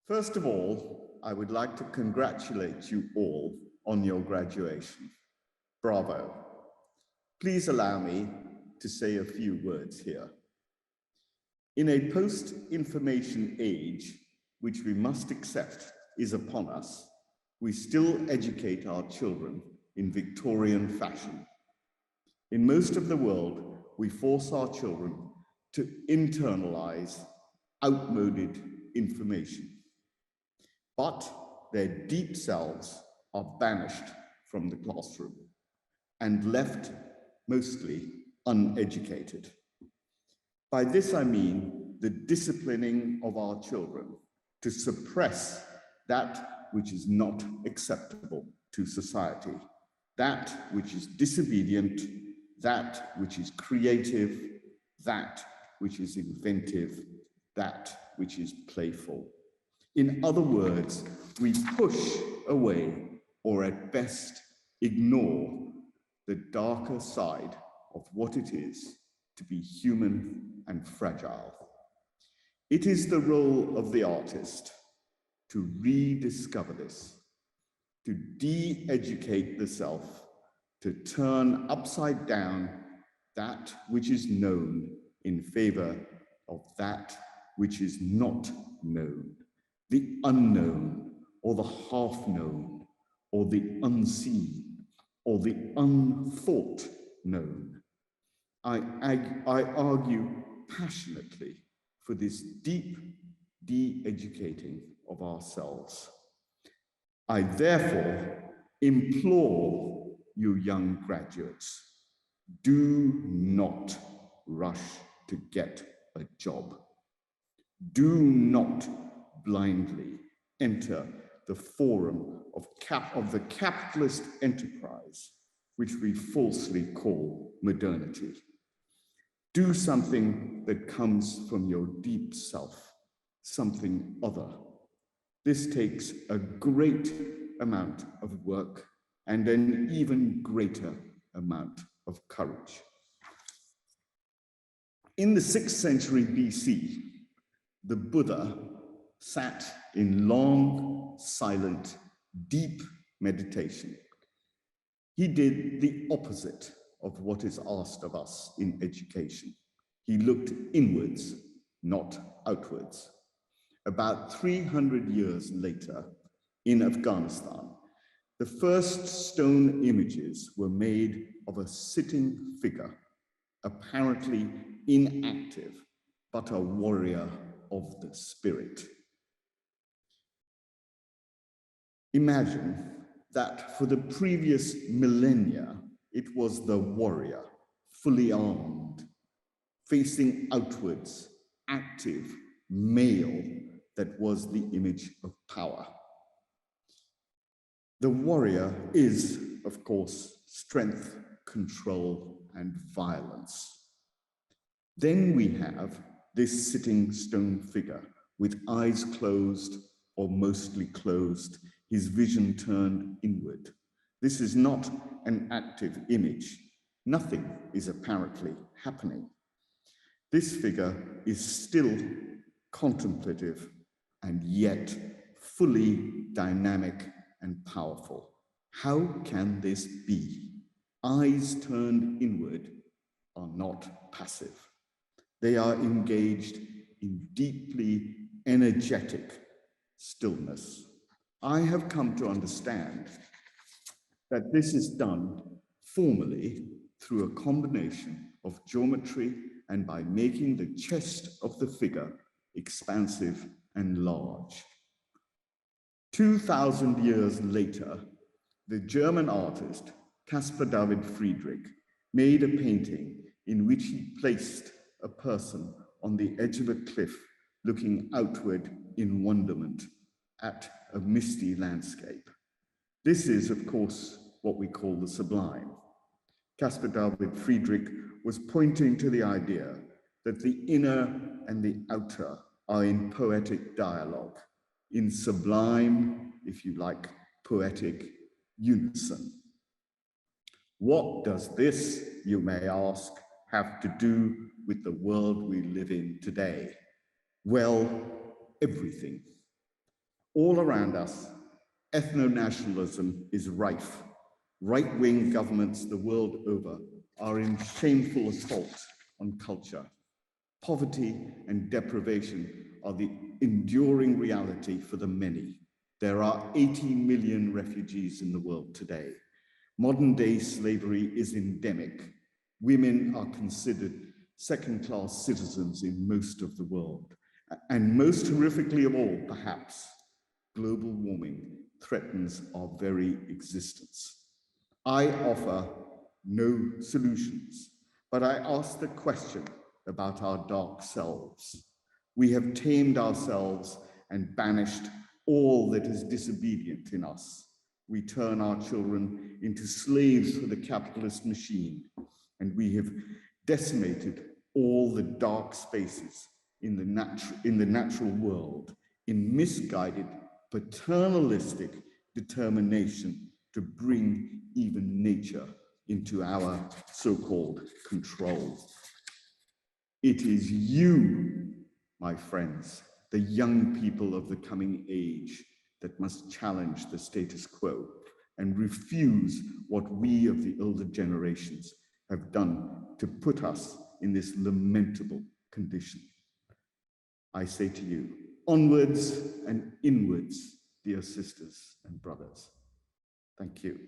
First of all, I would like to congratulate you all on your graduation. Bravo. Please allow me to say a few words here. In a post-information age, which we must accept is upon us, we still educate our children in Victorian fashion. In most of the world, we force our children to internalize outmoded information. But their deep selves are banished from the classroom and left mostly uneducated. By this I mean the disciplining of our children to suppress that which is not acceptable to society, that which is disobedient, that which is creative, that which is inventive, that which is playful. In other words, we push away, or at best ignore, the darker side of what it is to be human and fragile. It is the role of the artist to rediscover this, to de-educate the self, to turn upside down that which is known in favor of that which is not known, the unknown, or the half-known, or the unseen, or the unthought known. I argue passionately for this deep de-educating of ourselves. I therefore implore you young graduates, do not rush to get a job. Do not blindly enter the forum of the capitalist enterprise, which we falsely call modernity. Do something that comes from your deep self, something other. This takes a great amount of work and an even greater amount of courage. In the 6th century BC, the Buddha sat in long, silent, deep meditation. He did the opposite of what is asked of us in education. He looked inwards, not outwards. About 300 years later, in Afghanistan, the first stone images were made of a sitting figure, apparently inactive, but a warrior of the spirit. Imagine that for the previous millennia, it was the warrior, fully armed, facing outwards, active, male, that was the image of power. The warrior is, of course, strength, control, and violence. Then we have this sitting stone figure with eyes closed or mostly closed, his vision turned inward. This is not an active image. Nothing is apparently happening. This figure is still contemplative and yet fully dynamic and powerful. How can this be? Eyes turned inward are not passive. They are engaged in deeply energetic stillness. I have come to understand that this is done formally through a combination of geometry and by making the chest of the figure expansive and large. 2,000 years later, the German artist Caspar David Friedrich made a painting in which he placed a person on the edge of a cliff looking outward in wonderment at a misty landscape. This is, of course, what we call the sublime. Caspar David Friedrich was pointing to the idea that the inner and the outer are in poetic dialogue, in sublime, if you like, poetic unison. What does this, you may ask, have to do with the world we live in today? Well, everything. All around us, ethno-nationalism is rife. Right-wing governments the world over are in shameful assault on culture. Poverty and deprivation are the enduring reality for the many. There are 80 million refugees in the world today. Modern-day slavery is endemic. Women are considered second-class citizens in most of the world. And most horrifically of all, perhaps, global warming threatens our very existence. I offer no solutions, but I ask the question about our dark selves. We have tamed ourselves and banished all that is disobedient in us. We turn our children into slaves for the capitalist machine, and we have decimated all the dark spaces in the natural world in misguided, paternalistic determination to bring even nature into our so-called control. It is you, my friends, the young people of the coming age, that must challenge the status quo and refuse what we of the older generations have done to put us in this lamentable condition. I say to you, onwards and inwards, dear sisters and brothers. Thank you.